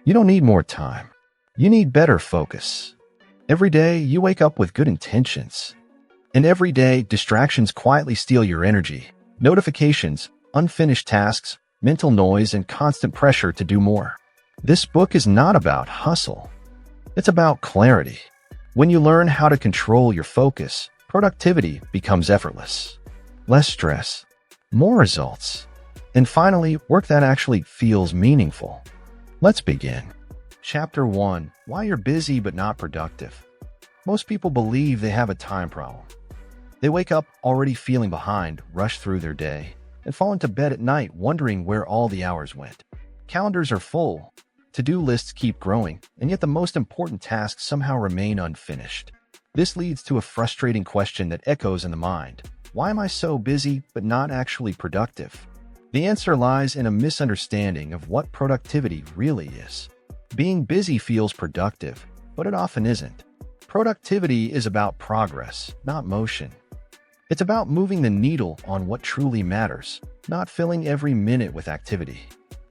You don't need more time. You need better focus. Every day, you wake up with good intentions. And every day, distractions quietly steal your energy. Notifications, unfinished tasks, mental noise, and constant pressure to do more. This book is not about hustle. It's about clarity. When you learn how to control your focus, productivity becomes effortless. Less stress, more results, and finally, work that actually feels meaningful. Let's begin. Chapter 1. Why you're busy but not productive. Most people believe they have a time problem. They wake up already feeling behind, rush through their day, and fall into bed at night wondering where all the hours went. Calendars are full. To-do lists keep growing, and yet the most important tasks somehow remain unfinished. This leads to a frustrating question that echoes in the mind. Why am I so busy but not actually productive? The answer lies in a misunderstanding of what productivity really is. Being busy feels productive, but it often isn't. Productivity is about progress, not motion. It's about moving the needle on what truly matters, not filling every minute with activity.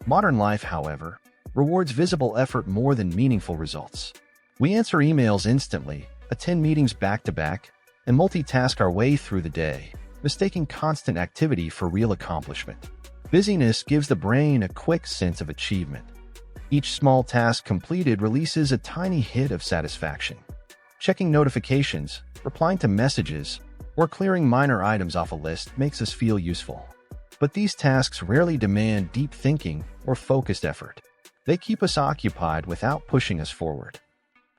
Modern life, however, rewards visible effort more than meaningful results. We answer emails instantly, attend meetings back-to-back, and multitask our way through the day, mistaking constant activity for real accomplishment. Busyness gives the brain a quick sense of achievement. Each small task completed releases a tiny hit of satisfaction. Checking notifications, replying to messages, or clearing minor items off a list makes us feel useful. But these tasks rarely demand deep thinking or focused effort. They keep us occupied without pushing us forward.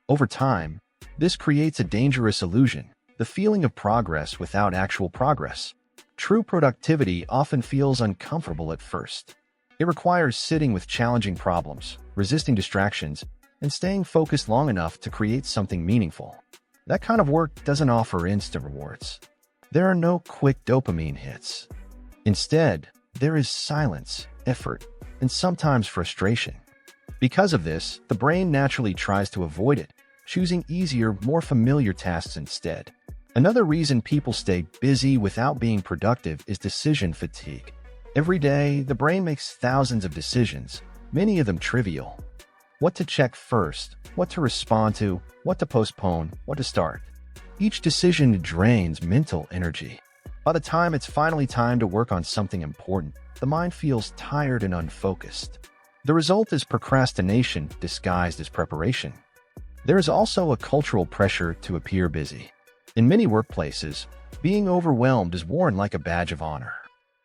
Over time, this creates a dangerous illusion, the feeling of progress without actual progress. True productivity often feels uncomfortable at first. It requires sitting with challenging problems, resisting distractions, and staying focused long enough to create something meaningful. That kind of work doesn't offer instant rewards. There are no quick dopamine hits. Instead, there is silence, effort, and sometimes frustration. Because of this, the brain naturally tries to avoid it, choosing easier, more familiar tasks instead. Another reason people stay busy without being productive is decision fatigue. Every day, the brain makes thousands of decisions, many of them trivial. What to check first, what to respond to, what to postpone, what to start. Each decision drains mental energy. By the time it's finally time to work on something important, the mind feels tired and unfocused. The result is procrastination disguised as preparation. There is also a cultural pressure to appear busy. In many workplaces, being overwhelmed is worn like a badge of honor.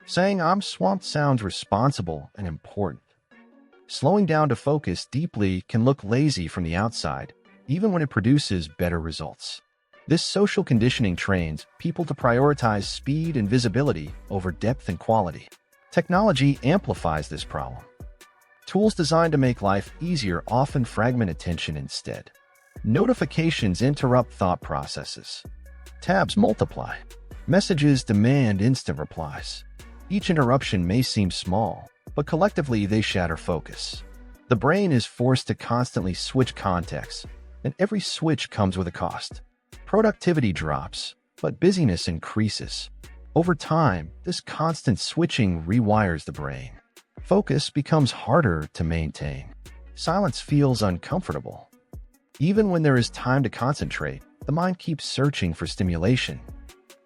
Saying "I'm swamped" sounds responsible and important. Slowing down to focus deeply can look lazy from the outside, even when it produces better results. This social conditioning trains people to prioritize speed and visibility over depth and quality. Technology amplifies this problem. Tools designed to make life easier often fragment attention instead. Notifications interrupt thought processes. Tabs multiply. Messages demand instant replies. Each interruption may seem small, but collectively they shatter focus. The brain is forced to constantly switch contexts, and every switch comes with a cost. Productivity drops, but busyness increases. Over time, this constant switching rewires the brain. Focus becomes harder to maintain. Silence feels uncomfortable. Even when there is time to concentrate, the mind keeps searching for stimulation.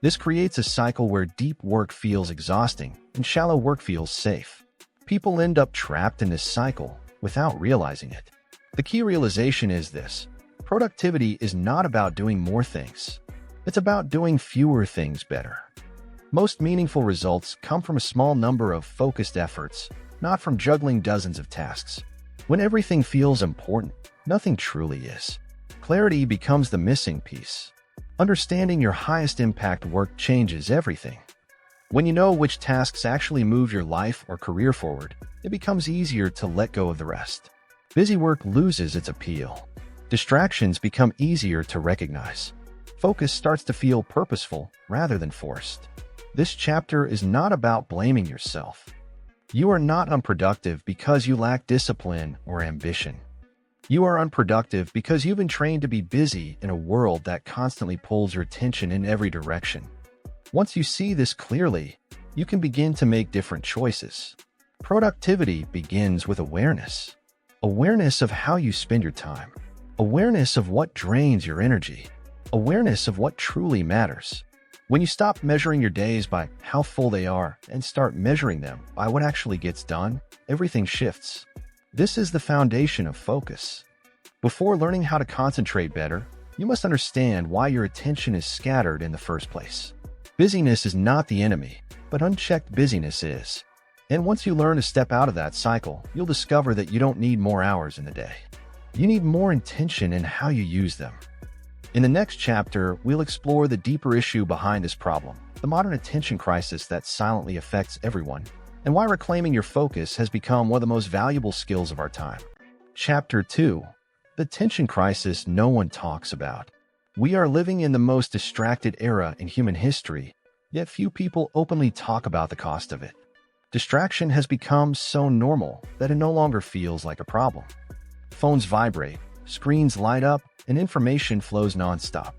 This creates a cycle where deep work feels exhausting and shallow work feels safe. People end up trapped in this cycle without realizing it. The key realization is this: productivity is not about doing more things. It's about doing fewer things better. Most meaningful results come from a small number of focused efforts, not from juggling dozens of tasks. When everything feels important, nothing truly is. Clarity becomes the missing piece. Understanding your highest impact work changes everything. When you know which tasks actually move your life or career forward, it becomes easier to let go of the rest. Busy work loses its appeal. Distractions become easier to recognize. Focus starts to feel purposeful rather than forced. This chapter is not about blaming yourself. You are not unproductive because you lack discipline or ambition. You are unproductive because you've been trained to be busy in a world that constantly pulls your attention in every direction. Once you see this clearly, you can begin to make different choices. Productivity begins with awareness. Awareness of how you spend your time. Awareness of what drains your energy. Awareness of what truly matters. When you stop measuring your days by how full they are and start measuring them by what actually gets done, everything shifts. This is the foundation of focus. Before learning how to concentrate better, you must understand why your attention is scattered in the first place. Busyness is not the enemy, but unchecked busyness is. And once you learn to step out of that cycle, you'll discover that you don't need more hours in the day. You need more intention in how you use them. In the next chapter, we'll explore the deeper issue behind this problem, the modern attention crisis that silently affects everyone, and why reclaiming your focus has become one of the most valuable skills of our time. Chapter 2. The attention crisis no one talks about. We are living in the most distracted era in human history, yet few people openly talk about the cost of it. Distraction has become so normal that it no longer feels like a problem. Phones vibrate, screens light up, and information flows nonstop.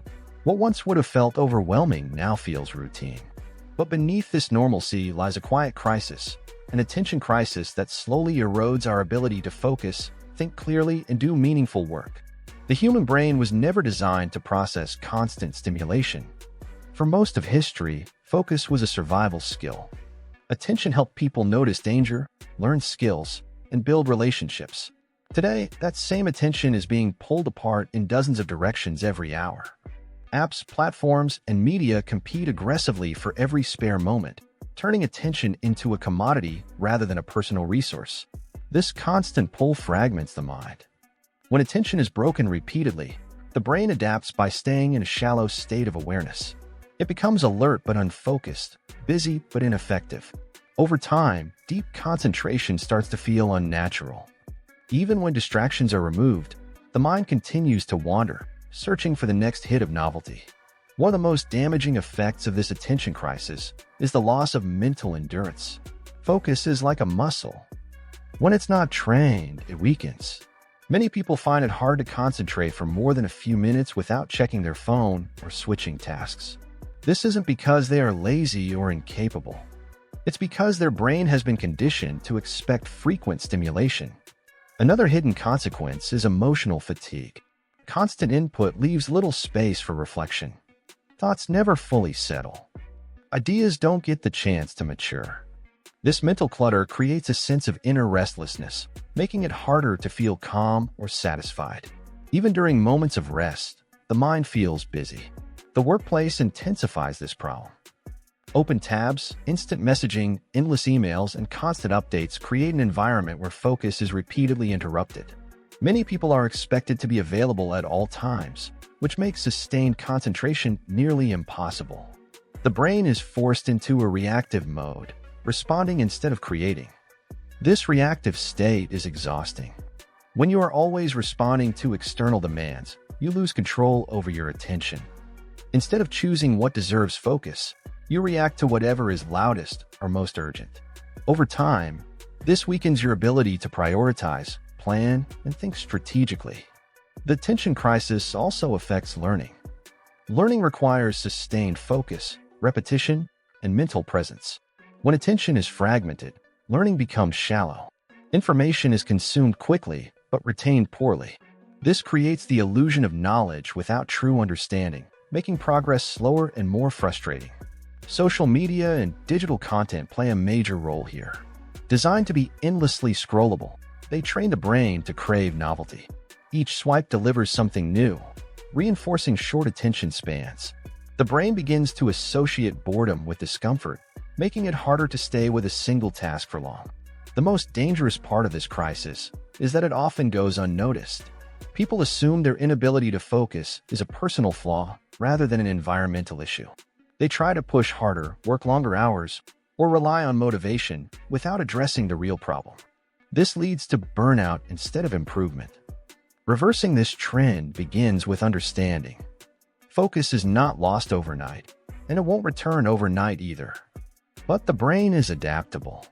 What once would have felt overwhelming now feels routine. But beneath this normalcy lies a quiet crisis, an attention crisis that slowly erodes our ability to focus, think clearly, and do meaningful work. The human brain was never designed to process constant stimulation. For most of history, focus was a survival skill. Attention helped people notice danger, learn skills, and build relationships. Today, that same attention is being pulled apart in dozens of directions every hour. Apps, platforms, and media compete aggressively for every spare moment, turning attention into a commodity rather than a personal resource. This constant pull fragments the mind. When attention is broken repeatedly, the brain adapts by staying in a shallow state of awareness. It becomes alert but unfocused, busy but ineffective. Over time, deep concentration starts to feel unnatural. Even when distractions are removed, the mind continues to wander, searching for the next hit of novelty. One of the most damaging effects of this attention crisis is the loss of mental endurance. Focus is like a muscle. When it's not trained, it weakens. Many people find it hard to concentrate for more than a few minutes without checking their phone or switching tasks. This isn't because they are lazy or incapable. It's because their brain has been conditioned to expect frequent stimulation. Another hidden consequence is emotional fatigue. Constant input leaves little space for reflection. Thoughts never fully settle. Ideas don't get the chance to mature. This mental clutter creates a sense of inner restlessness, making it harder to feel calm or satisfied. Even during moments of rest, the mind feels busy. The workplace intensifies this problem. Open tabs, instant messaging, endless emails, and constant updates create an environment where focus is repeatedly interrupted. Many people are expected to be available at all times, which makes sustained concentration nearly impossible. The brain is forced into a reactive mode, responding instead of creating. This reactive state is exhausting. When you are always responding to external demands, you lose control over your attention. Instead of choosing what deserves focus, you react to whatever is loudest or most urgent. Over time, this weakens your ability to prioritize, plan, and think strategically. The attention crisis also affects learning. Learning requires sustained focus, repetition, and mental presence. When attention is fragmented, learning becomes shallow. Information is consumed quickly, but retained poorly. This creates the illusion of knowledge without true understanding, making progress slower and more frustrating. Social media and digital content play a major role here. Designed to be endlessly scrollable, they train the brain to crave novelty. Each swipe delivers something new, reinforcing short attention spans. The brain begins to associate boredom with discomfort, making it harder to stay with a single task for long. The most dangerous part of this crisis is that it often goes unnoticed. People assume their inability to focus is a personal flaw rather than an environmental issue. They try to push harder, work longer hours, or rely on motivation without addressing the real problem. This leads to burnout instead of improvement. Reversing this trend begins with understanding. Focus is not lost overnight, and it won't return overnight either. But the brain is adaptable.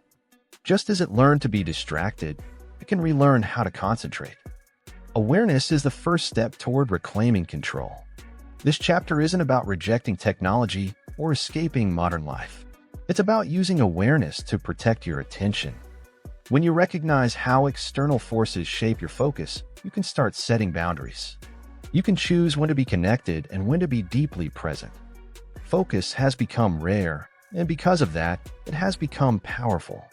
Just as it learned to be distracted, it can relearn how to concentrate. Awareness is the first step toward reclaiming control. This chapter isn't about rejecting technology or escaping modern life. It's about using awareness to protect your attention. When you recognize how external forces shape your focus, you can start setting boundaries. You can choose when to be connected and when to be deeply present. Focus has become rare, and because of that, it has become powerful.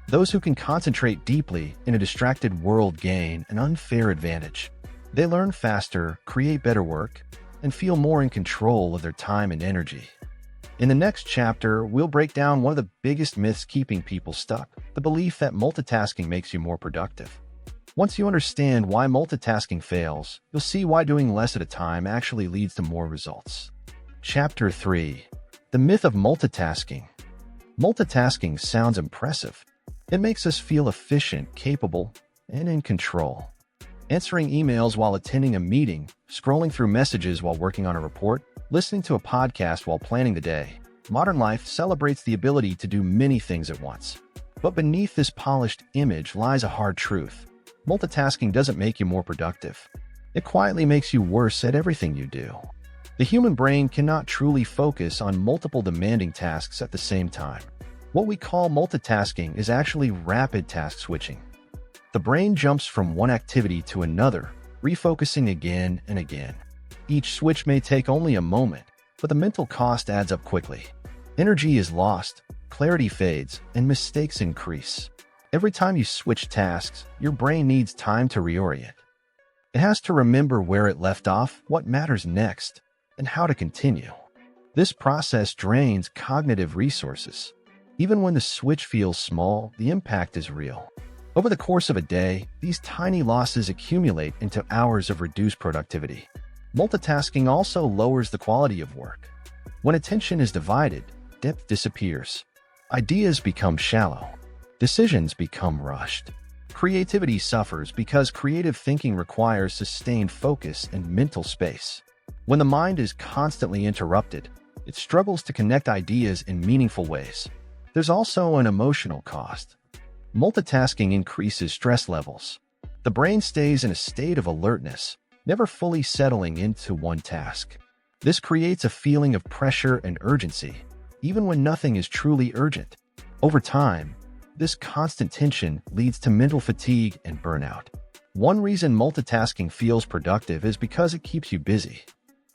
Those who can concentrate deeply in a distracted world gain an unfair advantage. They learn faster, create better work, and feel more in control of their time and energy. In the next chapter, we'll break down one of the biggest myths keeping people stuck, the belief that multitasking makes you more productive. Once you understand why multitasking fails, you'll see why doing less at a time actually leads to more results. Chapter 3. The Myth of Multitasking. Multitasking sounds impressive. It makes us feel efficient, capable, and in control. Answering emails while attending a meeting, scrolling through messages while working on a report, listening to a podcast while planning the day. Modern life celebrates the ability to do many things at once. But beneath this polished image lies a hard truth. Multitasking doesn't make you more productive. It quietly makes you worse at everything you do. The human brain cannot truly focus on multiple demanding tasks at the same time. What we call multitasking is actually rapid task switching. The brain jumps from one activity to another, refocusing again and again. Each switch may take only a moment, but the mental cost adds up quickly. Energy is lost, clarity fades, and mistakes increase. Every time you switch tasks, your brain needs time to reorient. It has to remember where it left off, what matters next, and how to continue. This process drains cognitive resources. Even when the switch feels small, the impact is real. Over the course of a day, these tiny losses accumulate into hours of reduced productivity. Multitasking also lowers the quality of work. When attention is divided, depth disappears. Ideas become shallow. Decisions become rushed. Creativity suffers because creative thinking requires sustained focus and mental space. When the mind is constantly interrupted, it struggles to connect ideas in meaningful ways. There's also an emotional cost. Multitasking increases stress levels. The brain stays in a state of alertness, never fully settling into one task. This creates a feeling of pressure and urgency, even when nothing is truly urgent. Over time, this constant tension leads to mental fatigue and burnout. One reason multitasking feels productive is because it keeps you busy.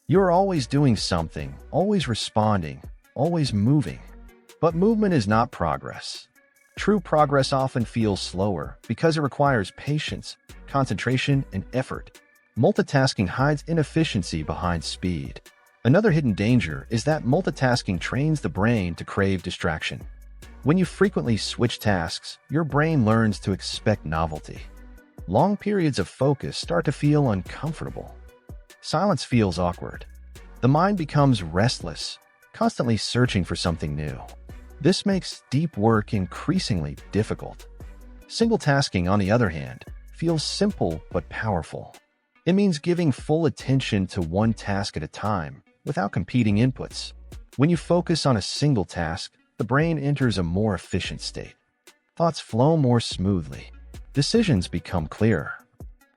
You're always doing something, always responding, always moving. But movement is not progress. True progress often feels slower because it requires patience, concentration, and effort. Multitasking hides inefficiency behind speed. Another hidden danger is that multitasking trains the brain to crave distraction. When you frequently switch tasks, your brain learns to expect novelty. Long periods of focus start to feel uncomfortable. Silence feels awkward. The mind becomes restless, constantly searching for something new. This makes deep work increasingly difficult. Single tasking, on the other hand, feels simple but powerful. It means giving full attention to one task at a time, without competing inputs. When you focus on a single task, the brain enters a more efficient state. Thoughts flow more smoothly. Decisions become clearer.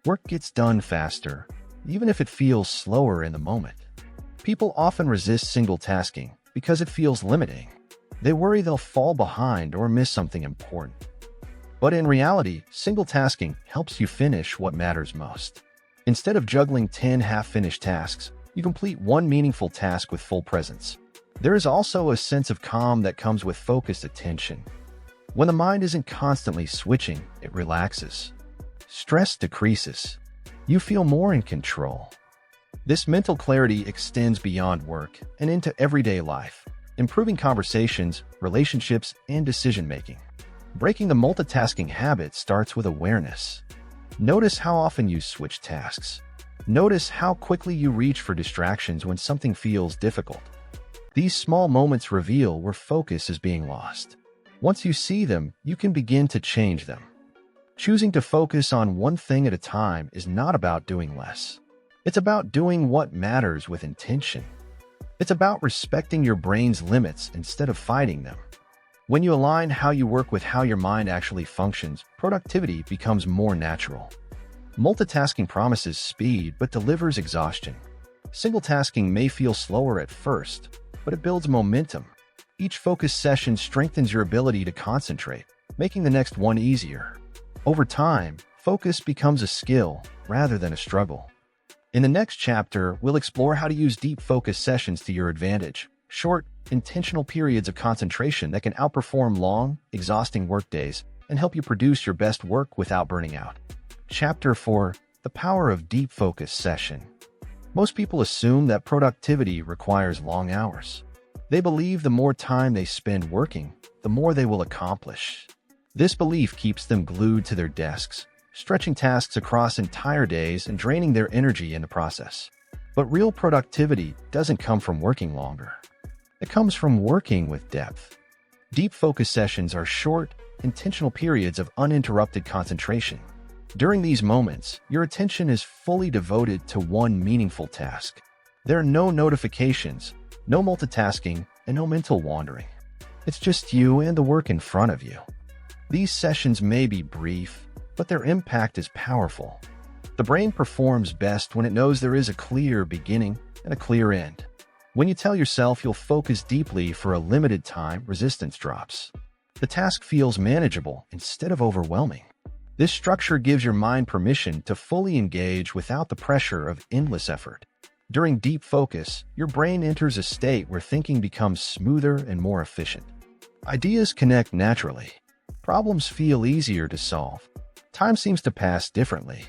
Work gets done faster, even if it feels slower in the moment. People often resist single tasking because it feels limiting. They worry they'll fall behind or miss something important. But in reality, single tasking helps you finish what matters most. Instead of juggling 10 half-finished tasks, you complete one meaningful task with full presence. There is also a sense of calm that comes with focused attention. When the mind isn't constantly switching, it relaxes. Stress decreases. You feel more in control. This mental clarity extends beyond work and into everyday life, improving conversations, relationships, and decision-making. Breaking the multitasking habit starts with awareness. Notice how often you switch tasks. Notice how quickly you reach for distractions when something feels difficult. These small moments reveal where focus is being lost. Once you see them, you can begin to change them. Choosing to focus on one thing at a time is not about doing less. It's about doing what matters with intention. It's about respecting your brain's limits instead of fighting them. When you align how you work with how your mind actually functions, productivity becomes more natural. Multitasking promises speed but delivers exhaustion. Single tasking may feel slower at first, but it builds momentum. Each focus session strengthens your ability to concentrate, making the next one easier. Over time, focus becomes a skill rather than a struggle. In the next chapter, we'll explore how to use deep focus sessions to your advantage. Short, intentional periods of concentration that can outperform long, exhausting workdays and help you produce your best work without burning out. Chapter 4: The Power of Deep Focus Session. Most people assume that productivity requires long hours. They believe the more time they spend working, the more they will accomplish. This belief keeps them glued to their desks, stretching tasks across entire days and draining their energy in the process. But real productivity doesn't come from working longer. It comes from working with depth. Deep focus sessions are short, intentional periods of uninterrupted concentration. During these moments, your attention is fully devoted to one meaningful task. There are no notifications, no multitasking, and no mental wandering. It's just you and the work in front of you. These sessions may be brief, but their impact is powerful. The brain performs best when it knows there is a clear beginning and a clear end. When you tell yourself you'll focus deeply for a limited time, resistance drops. The task feels manageable instead of overwhelming. This structure gives your mind permission to fully engage without the pressure of endless effort. During deep focus, your brain enters a state where thinking becomes smoother and more efficient. Ideas connect naturally. Problems feel easier to solve. Time seems to pass differently.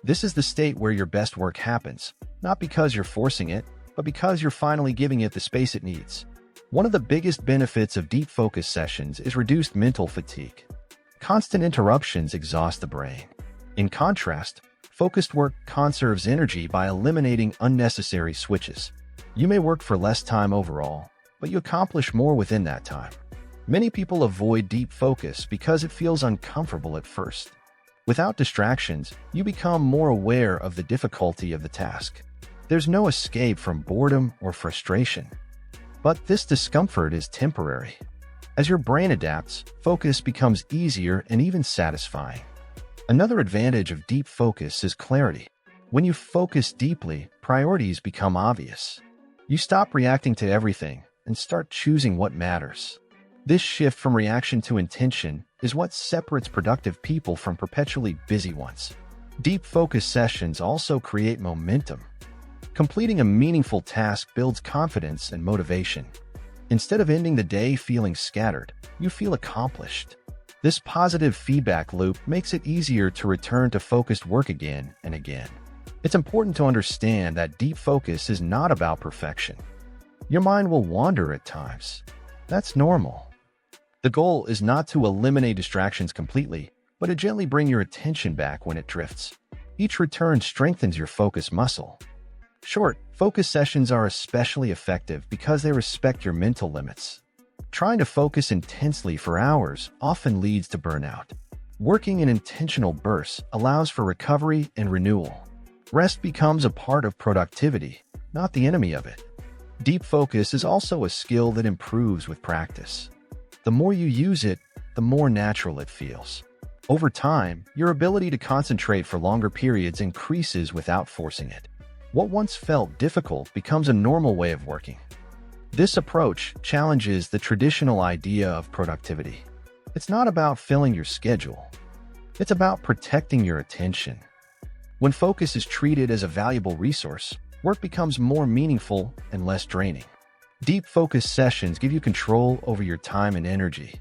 This is the state where your best work happens, not because you're forcing it, but because you're finally giving it the space it needs. One of the biggest benefits of deep focus sessions is reduced mental fatigue. Constant interruptions exhaust the brain. In contrast, focused work conserves energy by eliminating unnecessary switches. You may work for less time overall, but you accomplish more within that time. Many people avoid deep focus because it feels uncomfortable at first. Without distractions, you become more aware of the difficulty of the task. There's no escape from boredom or frustration. But this discomfort is temporary. As your brain adapts, focus becomes easier and even satisfying. Another advantage of deep focus is clarity. When you focus deeply, priorities become obvious. You stop reacting to everything and start choosing what matters. This shift from reaction to intention is what separates productive people from perpetually busy ones. Deep focus sessions also create momentum. Completing a meaningful task builds confidence and motivation. Instead of ending the day feeling scattered, you feel accomplished. This positive feedback loop makes it easier to return to focused work again and again. It's important to understand that deep focus is not about perfection. Your mind will wander at times. That's normal. The goal is not to eliminate distractions completely, but to gently bring your attention back when it drifts. Each return strengthens your focus muscle. Short, focus sessions are especially effective because they respect your mental limits. Trying to focus intensely for hours often leads to burnout. Working in intentional bursts allows for recovery and renewal. Rest becomes a part of productivity, not the enemy of it. Deep focus is also a skill that improves with practice. The more you use it, the more natural it feels. Over time, your ability to concentrate for longer periods increases without forcing it. What once felt difficult becomes a normal way of working. This approach challenges the traditional idea of productivity. It's not about filling your schedule. It's about protecting your attention. When focus is treated as a valuable resource, work becomes more meaningful and less draining. Deep focus sessions give you control over your time and energy.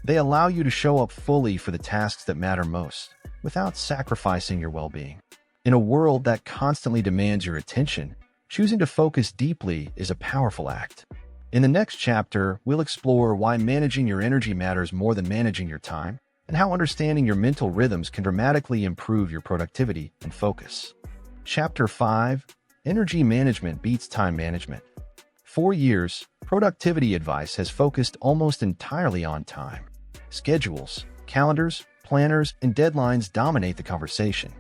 They allow you to show up fully for the tasks that matter most, without sacrificing your well-being. In a world that constantly demands your attention, choosing to focus deeply is a powerful act. In the next chapter, we'll explore why managing your energy matters more than managing your time, and how understanding your mental rhythms can dramatically improve your productivity and focus. Chapter 5: Energy Management Beats Time Management. For years, productivity advice has focused almost entirely on time. Schedules, calendars, planners, and deadlines dominate the conversation.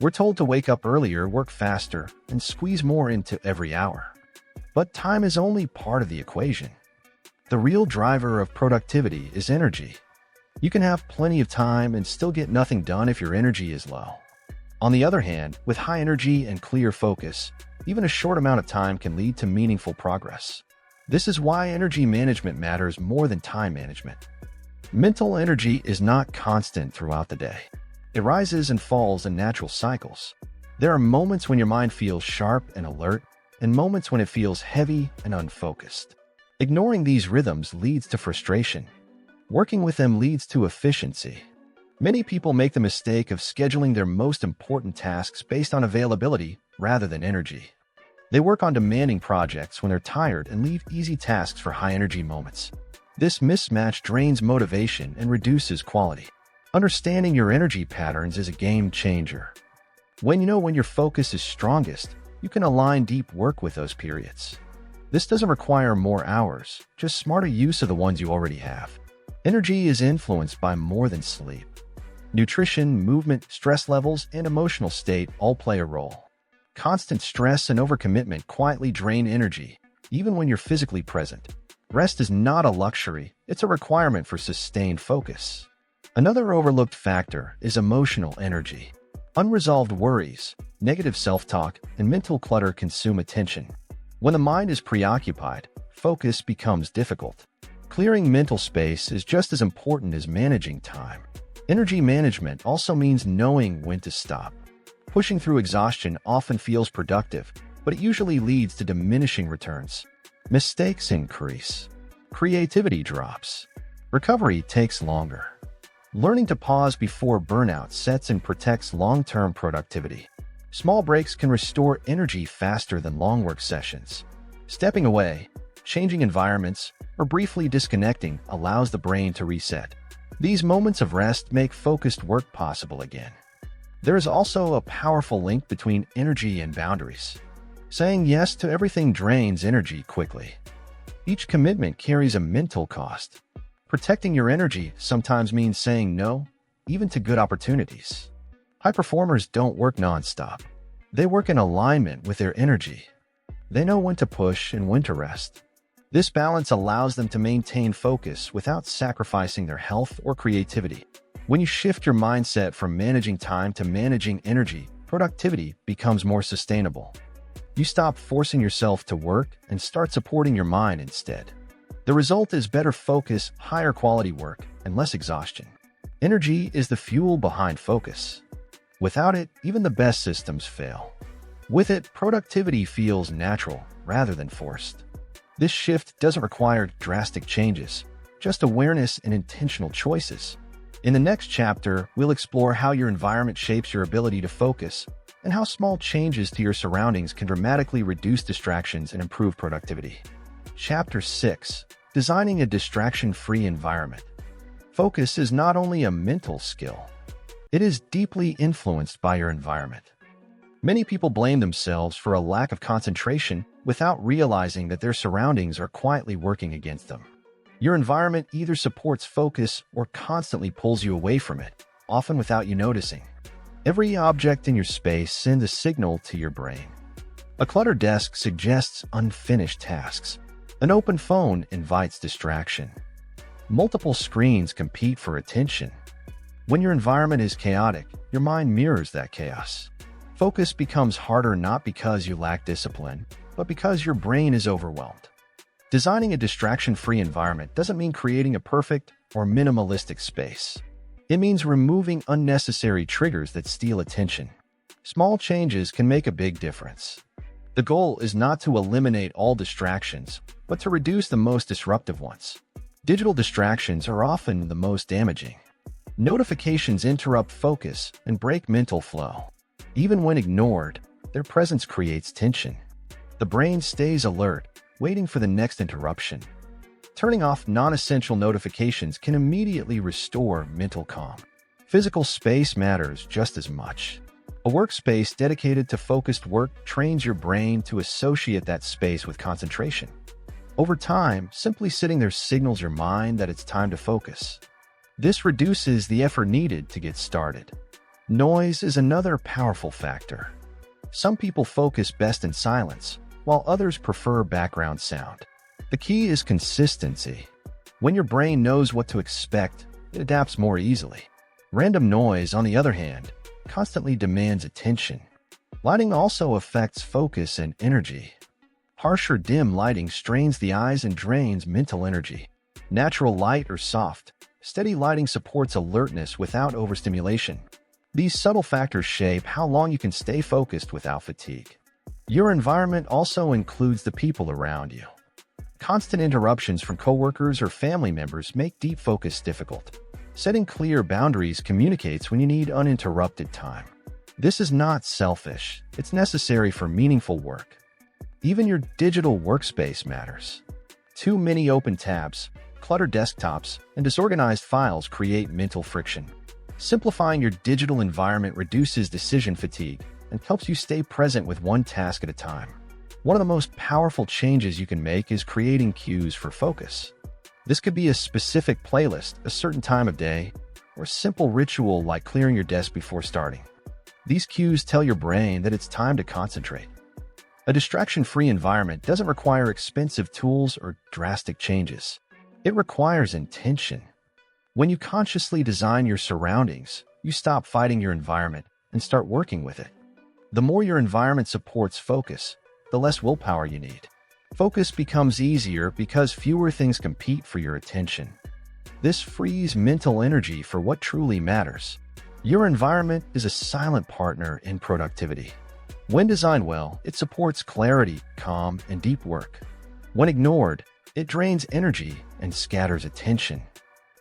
We're told to wake up earlier, work faster, and squeeze more into every hour. But time is only part of the equation. The real driver of productivity is energy. You can have plenty of time and still get nothing done if your energy is low. On the other hand, with high energy and clear focus, even a short amount of time can lead to meaningful progress. This is why energy management matters more than time management. Mental energy is not constant throughout the day. It rises and falls in natural cycles. There are moments when your mind feels sharp and alert, and moments when it feels heavy and unfocused. Ignoring these rhythms leads to frustration. Working with them leads to efficiency. Many people make the mistake of scheduling their most important tasks based on availability rather than energy. They work on demanding projects when they're tired and leave easy tasks for high-energy moments. This mismatch drains motivation and reduces quality. Understanding your energy patterns is a game changer. When you know when your focus is strongest, you can align deep work with those periods. This doesn't require more hours, just smarter use of the ones you already have. Energy is influenced by more than sleep. Nutrition, movement, stress levels, and emotional state all play a role. Constant stress and overcommitment quietly drain energy, even when you're physically present. Rest is not a luxury, it's a requirement for sustained focus. Another overlooked factor is emotional energy. Unresolved worries, negative self-talk, and mental clutter consume attention. When the mind is preoccupied, focus becomes difficult. Clearing mental space is just as important as managing time. Energy management also means knowing when to stop. Pushing through exhaustion often feels productive, but it usually leads to diminishing returns. Mistakes increase. Creativity drops. Recovery takes longer. Learning to pause before burnout sets and protects long-term productivity. Small breaks can restore energy faster than long work sessions. Stepping away, changing environments, or briefly disconnecting allows the brain to reset. These moments of rest make focused work possible again. There is also a powerful link between energy and boundaries. Saying yes to everything drains energy quickly. Each commitment carries a mental cost. Protecting your energy sometimes means saying no, even to good opportunities. High performers don't work nonstop. They work in alignment with their energy. They know when to push and when to rest. This balance allows them to maintain focus without sacrificing their health or creativity. When you shift your mindset from managing time to managing energy, productivity becomes more sustainable. You stop forcing yourself to work and start supporting your mind instead. The result is better focus, higher quality work, and less exhaustion. Energy is the fuel behind focus. Without it, even the best systems fail. With it, productivity feels natural rather than forced. This shift doesn't require drastic changes, just awareness and intentional choices. In the next chapter, we'll explore how your environment shapes your ability to focus and how small changes to your surroundings can dramatically reduce distractions and improve productivity. Chapter 6: Designing a Distraction-Free Environment. Focus is not only a mental skill, it is deeply influenced by your environment. Many people blame themselves for a lack of concentration without realizing that their surroundings are quietly working against them. Your environment either supports focus or constantly pulls you away from it, often without you noticing. Every object in your space sends a signal to your brain. A cluttered desk suggests unfinished tasks. An open phone invites distraction. Multiple screens compete for attention. When your environment is chaotic, your mind mirrors that chaos. Focus becomes harder not because you lack discipline, but because your brain is overwhelmed. Designing a distraction-free environment doesn't mean creating a perfect or minimalistic space. It means removing unnecessary triggers that steal attention. Small changes can make a big difference. The goal is not to eliminate all distractions, but to reduce the most disruptive ones. Digital distractions are often the most damaging. Notifications interrupt focus and break mental flow. Even when ignored, their presence creates tension. The brain stays alert, waiting for the next interruption. Turning off non-essential notifications can immediately restore mental calm. Physical space matters just as much. A workspace dedicated to focused work trains your brain to associate that space with concentration. Over time, simply sitting there signals your mind that it's time to focus. This reduces the effort needed to get started. Noise is another powerful factor. Some people focus best in silence, while others prefer background sound. The key is consistency. When your brain knows what to expect, it adapts more easily. Random noise, on the other hand, constantly demands attention. Lighting also affects focus and energy. Harsh or dim lighting strains the eyes and drains mental energy. Natural light or soft, Steady lighting supports alertness without overstimulation. These subtle factors shape how long you can stay focused without fatigue. Your environment also includes the people around you. Constant interruptions from coworkers or family members make deep focus difficult. Setting clear boundaries communicates when you need uninterrupted time. This is not selfish. It's necessary for meaningful work. Even your digital workspace matters. Too many open tabs, cluttered desktops, and disorganized files create mental friction. Simplifying your digital environment reduces decision fatigue and helps you stay present with one task at a time. One of the most powerful changes you can make is creating cues for focus. This could be a specific playlist, a certain time of day, or a simple ritual like clearing your desk before starting. These cues tell your brain that it's time to concentrate. A distraction-free environment doesn't require expensive tools or drastic changes. It requires intention. When you consciously design your surroundings, you stop fighting your environment and start working with it. The more your environment supports focus, the less willpower you need. Focus becomes easier because fewer things compete for your attention. This frees mental energy for what truly matters. Your environment is a silent partner in productivity. When designed well, it supports clarity, calm, and deep work. When ignored, it drains energy and scatters attention.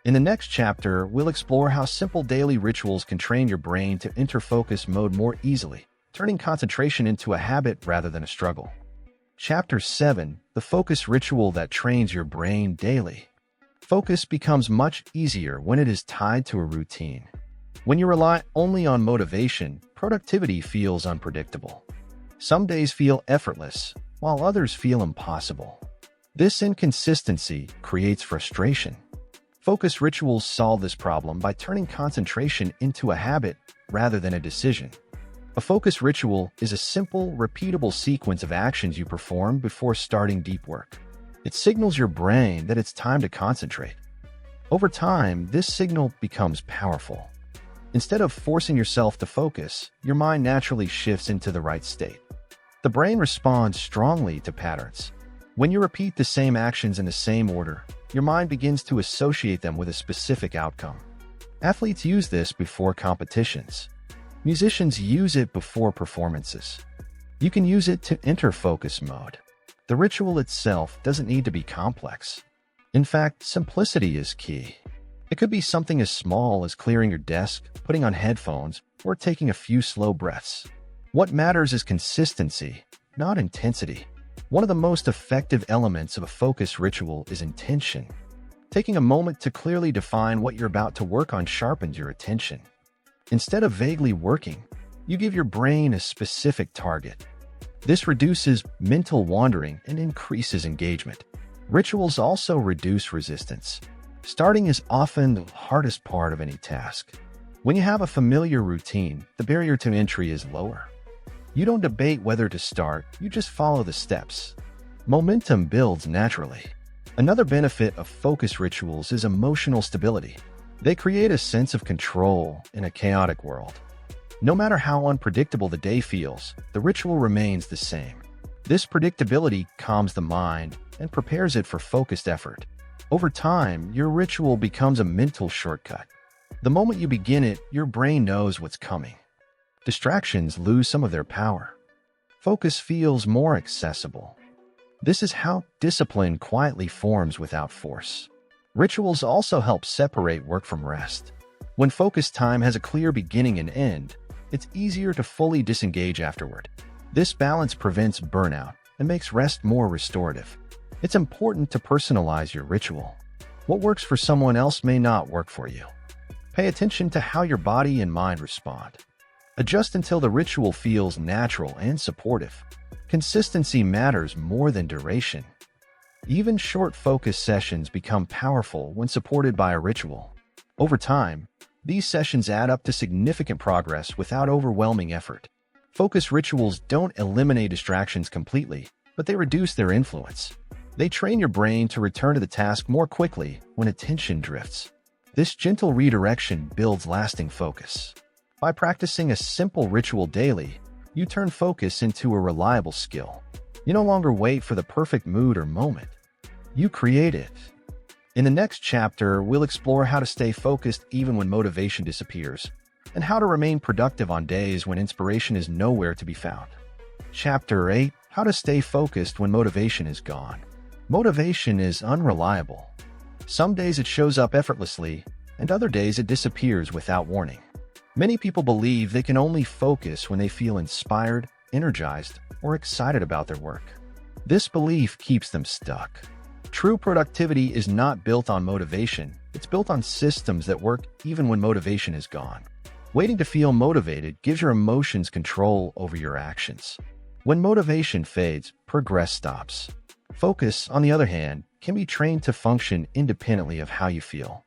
In the next chapter, we'll explore how simple daily rituals can train your brain to enter focus mode more easily, turning concentration into a habit rather than a struggle. Chapter 7: The Focus Ritual That Trains Your Brain Daily. Focus becomes much easier when it is tied to a routine. When you rely only on motivation, productivity feels unpredictable. Some days feel effortless, while others feel impossible. This inconsistency creates frustration. Focus rituals solve this problem by turning concentration into a habit rather than a decision. A focus ritual is a simple, repeatable sequence of actions you perform before starting deep work. It signals your brain that it's time to concentrate. Over time, this signal becomes powerful. Instead of forcing yourself to focus, your mind naturally shifts into the right state. The brain responds strongly to patterns. When you repeat the same actions in the same order, your mind begins to associate them with a specific outcome. Athletes use this before competitions. Musicians use it before performances. You can use it to enter focus mode. The ritual itself doesn't need to be complex. In fact, simplicity is key. It could be something as small as clearing your desk, putting on headphones, or taking a few slow breaths. What matters is consistency, not intensity. One of the most effective elements of a focus ritual is intention. Taking a moment to clearly define what you're about to work on sharpens your attention. Instead of vaguely working, you give your brain a specific target. This reduces mental wandering and increases engagement. Rituals also reduce resistance. Starting is often the hardest part of any task. When you have a familiar routine, the barrier to entry is lower. You don't debate whether to start, you just follow the steps. Momentum builds naturally. Another benefit of focus rituals is emotional stability. They create a sense of control in a chaotic world. No matter how unpredictable the day feels, the ritual remains the same. This predictability calms the mind and prepares it for focused effort. Over time, your ritual becomes a mental shortcut. The moment you begin it, your brain knows what's coming. Distractions lose some of their power. Focus feels more accessible. This is how discipline quietly forms without force. Rituals also help separate work from rest. When focus time has a clear beginning and end, it's easier to fully disengage afterward. This balance prevents burnout and makes rest more restorative. It's important to personalize your ritual. What works for someone else may not work for you. Pay attention to how your body and mind respond. Adjust until the ritual feels natural and supportive. Consistency matters more than duration. Even short focus sessions become powerful when supported by a ritual. Over time, these sessions add up to significant progress without overwhelming effort. Focus rituals don't eliminate distractions completely, but they reduce their influence. They train your brain to return to the task more quickly when attention drifts. This gentle redirection builds lasting focus. By practicing a simple ritual daily, you turn focus into a reliable skill. You no longer wait for the perfect mood or moment. You create it. In the next chapter, we'll explore how to stay focused even when motivation disappears, and how to remain productive on days when inspiration is nowhere to be found. Chapter 8: How to stay focused when motivation is gone. Motivation is unreliable. Some days it shows up effortlessly, and other days it disappears without warning. Many people believe they can only focus when they feel inspired, energized, or excited about their work. This belief keeps them stuck. True productivity is not built on motivation, it's built on systems that work even when motivation is gone. Waiting to feel motivated gives your emotions control over your actions. When motivation fades, progress stops. Focus, on the other hand, can be trained to function independently of how you feel.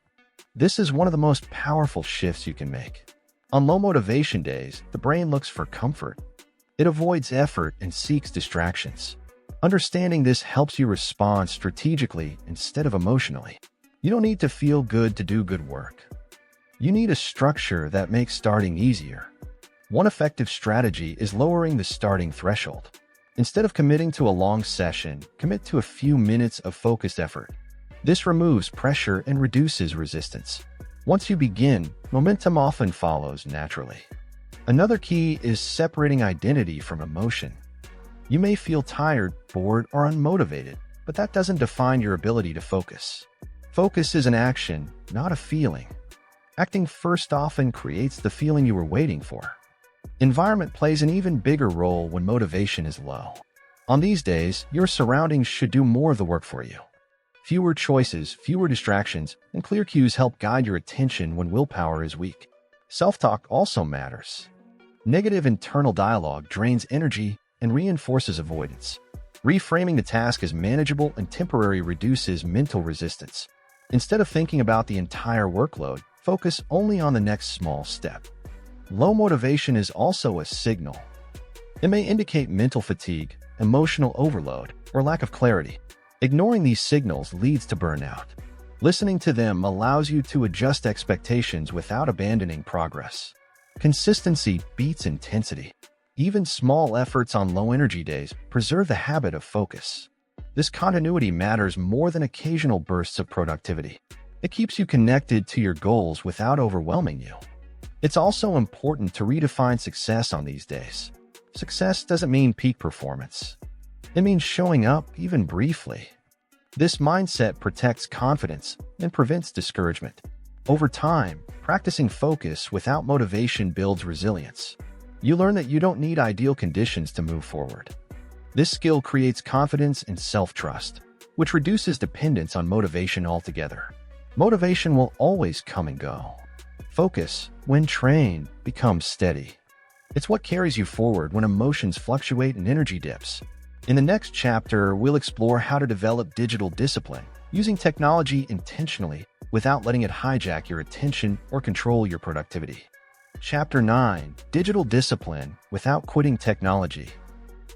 This is one of the most powerful shifts you can make. On low motivation days, the brain looks for comfort. It avoids effort and seeks distractions. Understanding this helps you respond strategically instead of emotionally. You don't need to feel good to do good work. You need a structure that makes starting easier. One effective strategy is lowering the starting threshold. Instead of committing to a long session, commit to a few minutes of focused effort. This removes pressure and reduces resistance. Once you begin, momentum often follows naturally. Another key is separating identity from emotion. You may feel tired, bored, or unmotivated, but that doesn't define your ability to focus. Focus is an action, not a feeling. Acting first often creates the feeling you were waiting for. Environment plays an even bigger role when motivation is low. On these days, your surroundings should do more of the work for you. Fewer choices, fewer distractions, and clear cues help guide your attention when willpower is weak. Self-talk also matters. Negative internal dialogue drains energy and reinforces avoidance. Reframing the task as manageable and temporary reduces mental resistance. Instead of thinking about the entire workload, focus only on the next small step. Low motivation is also a signal. It may indicate mental fatigue, emotional overload, or lack of clarity. Ignoring these signals leads to burnout. Listening to them allows you to adjust expectations without abandoning progress. Consistency beats intensity. Even small efforts on low-energy days preserve the habit of focus. This continuity matters more than occasional bursts of productivity. It keeps you connected to your goals without overwhelming you. It's also important to redefine success on these days. Success doesn't mean peak performance. It means showing up, even briefly. This mindset protects confidence and prevents discouragement. Over time, practicing focus without motivation builds resilience. You learn that you don't need ideal conditions to move forward. This skill creates confidence and self-trust, which reduces dependence on motivation altogether. Motivation will always come and go. Focus, when trained, becomes steady. It's what carries you forward when emotions fluctuate and energy dips. In the next chapter, we'll explore how to develop digital discipline, using technology intentionally without letting it hijack your attention or control your productivity. Chapter 9: Digital Discipline Without Quitting Technology.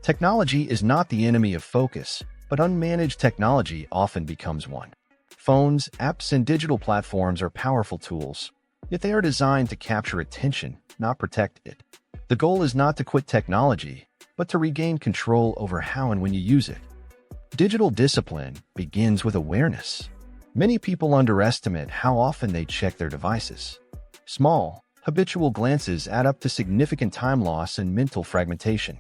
Technology is not the enemy of focus, but unmanaged technology often becomes one. Phones, apps, and digital platforms are powerful tools, yet they are designed to capture attention, not protect it. The goal is not to quit technology, but to regain control over how and when you use it. Digital discipline begins with awareness. Many people underestimate how often they check their devices. Small, habitual glances add up to significant time loss and mental fragmentation.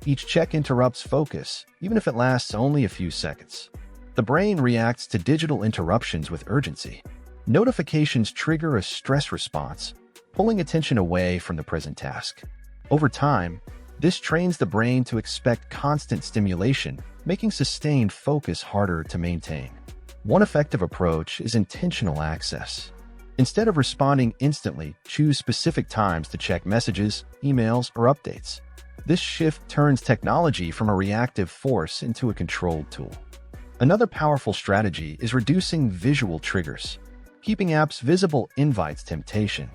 Each check interrupts focus, even if it lasts only a few seconds. The brain reacts to digital interruptions with urgency. Notifications trigger a stress response, pulling attention away from the present task. Over time, this trains the brain to expect constant stimulation, making sustained focus harder to maintain. One effective approach is intentional access. Instead of responding instantly, choose specific times to check messages, emails, or updates. This shift turns technology from a reactive force into a controlled tool. Another powerful strategy is reducing visual triggers. Keeping apps visible invites temptation.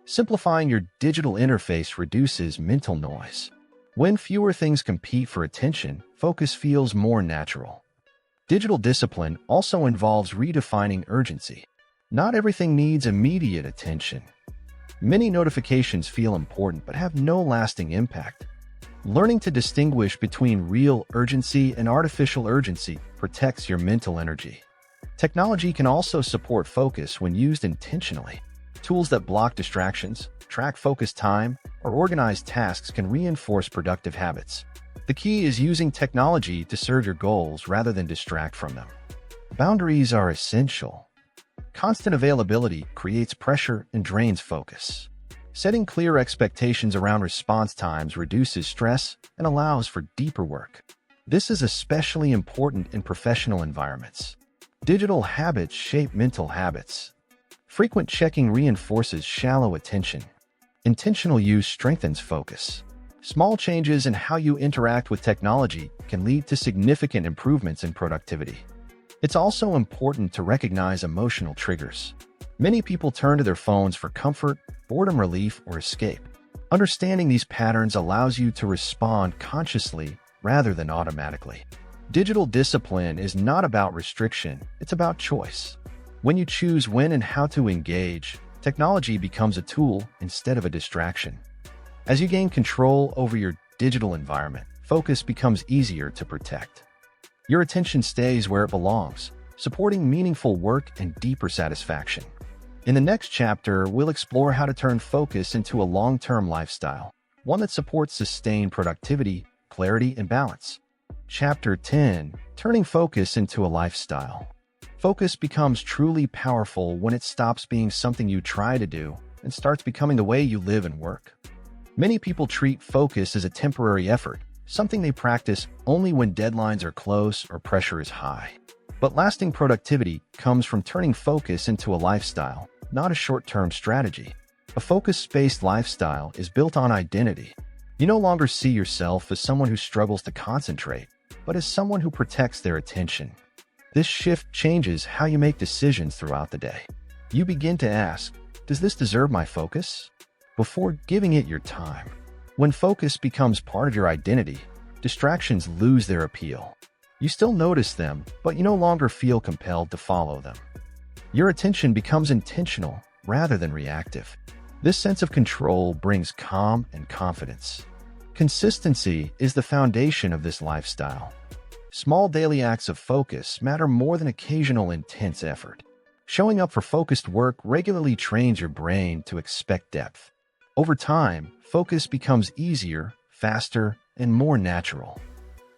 Simplifying your digital interface reduces mental noise. When fewer things compete for attention, focus feels more natural. Digital discipline also involves redefining urgency. Not everything needs immediate attention. Many notifications feel important but have no lasting impact. Learning to distinguish between real urgency and artificial urgency protects your mental energy. Technology can also support focus when used intentionally. Tools that block distractions, track focus time, or organize tasks can reinforce productive habits. The key is using technology to serve your goals rather than distract from them. Boundaries are essential. Constant availability creates pressure and drains focus. Setting clear expectations around response times reduces stress and allows for deeper work. This is especially important in professional environments. Digital habits shape mental habits. Frequent checking reinforces shallow attention. Intentional use strengthens focus. Small changes in how you interact with technology can lead to significant improvements in productivity. It's also important to recognize emotional triggers. Many people turn to their phones for comfort, boredom relief, or escape. Understanding these patterns allows you to respond consciously rather than automatically. Digital discipline is not about restriction, it's about choice. When you choose when and how to engage, technology becomes a tool instead of a distraction. As you gain control over your digital environment, focus becomes easier to protect. Your attention stays where it belongs, supporting meaningful work and deeper satisfaction. In the next chapter, we'll explore how to turn focus into a long-term lifestyle, one that supports sustained productivity, clarity, and balance. Chapter 10: Turning Focus into a Lifestyle. Focus becomes truly powerful when it stops being something you try to do and starts becoming the way you live and work. Many people treat focus as a temporary effort, something they practice only when deadlines are close or pressure is high. But lasting productivity comes from turning focus into a lifestyle, not a short-term strategy. A focus-based lifestyle is built on identity. You no longer see yourself as someone who struggles to concentrate, but as someone who protects their attention. This shift changes how you make decisions throughout the day. You begin to ask, does this deserve my focus? Before giving it your time. When focus becomes part of your identity, distractions lose their appeal. You still notice them, but you no longer feel compelled to follow them. Your attention becomes intentional rather than reactive. This sense of control brings calm and confidence. Consistency is the foundation of this lifestyle. Small daily acts of focus matter more than occasional intense effort. Showing up for focused work regularly trains your brain to expect depth. Over time, focus becomes easier, faster, and more natural.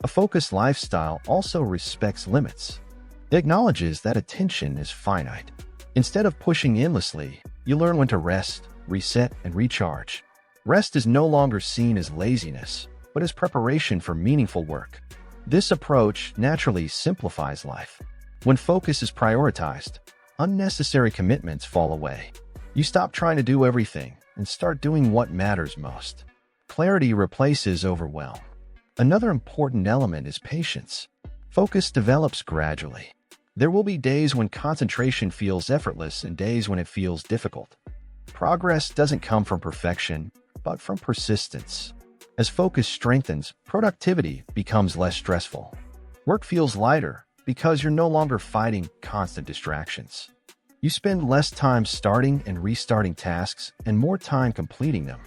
A focused lifestyle also respects limits. It acknowledges that attention is finite. Instead of pushing endlessly, you learn when to rest, reset, and recharge. Rest is no longer seen as laziness, but as preparation for meaningful work. This approach naturally simplifies life. When focus is prioritized, unnecessary commitments fall away. You stop trying to do everything and start doing what matters most. Clarity replaces overwhelm. Another important element is patience. Focus develops gradually. There will be days when concentration feels effortless and days when it feels difficult. Progress doesn't come from perfection, but from persistence. As focus strengthens, productivity becomes less stressful. Work feels lighter because you're no longer fighting constant distractions. You spend less time starting and restarting tasks and more time completing them.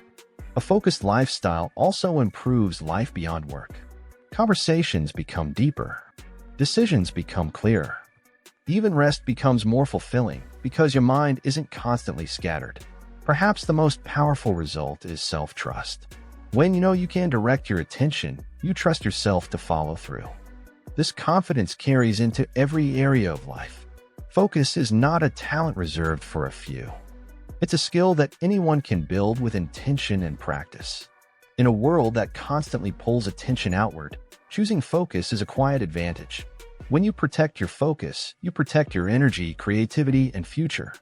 A focused lifestyle also improves life beyond work. Conversations become deeper. Decisions become clearer. Even rest becomes more fulfilling because your mind isn't constantly scattered. Perhaps the most powerful result is self-trust. When you know you can direct your attention, you trust yourself to follow through. This confidence carries into every area of life. Focus is not a talent reserved for a few. It's a skill that anyone can build with intention and practice. In a world that constantly pulls attention outward, choosing focus is a quiet advantage. When you protect your focus, you protect your energy, creativity, and future.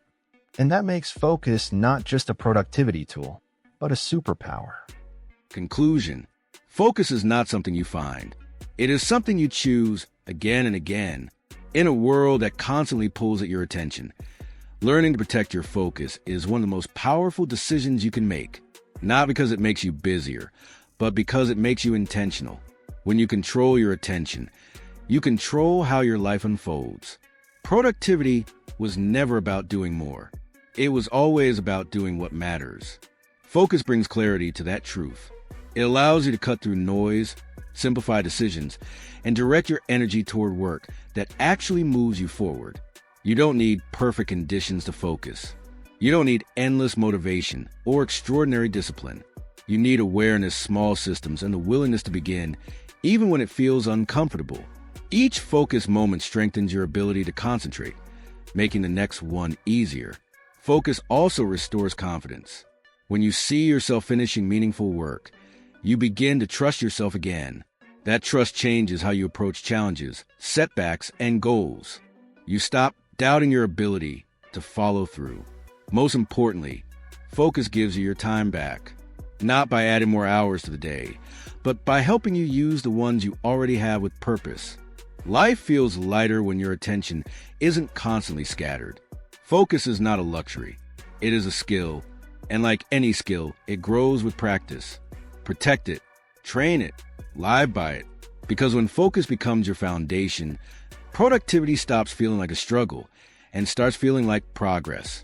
And that makes focus not just a productivity tool, but a superpower. Conclusion: focus is not something you find. It is something you choose again and again. In a world that constantly pulls at your attention, learning to protect your focus is one of the most powerful decisions you can make. Not because it makes you busier, but because it makes you intentional. When you control your attention, you control how your life unfolds. Productivity was never about doing more. It was always about doing what matters. Focus brings clarity to that truth. It allows you to cut through noise, simplify decisions, and direct your energy toward work that actually moves you forward. You don't need perfect conditions to focus. You don't need endless motivation or extraordinary discipline. You need awareness, small systems, and the willingness to begin, even when it feels uncomfortable. Each focus moment strengthens your ability to concentrate, making the next one easier. Focus also restores confidence. When you see yourself finishing meaningful work, you begin to trust yourself again. That trust changes how you approach challenges, setbacks, and goals. You stop doubting your ability to follow through. Most importantly, focus gives you your time back, not by adding more hours to the day, but by helping you use the ones you already have with purpose. Life feels lighter when your attention isn't constantly scattered. Focus is not a luxury. It is a skill, and like any skill, it grows with practice. Protect it, train it, live by it, because when focus becomes your foundation, productivity stops feeling like a struggle and starts feeling like progress.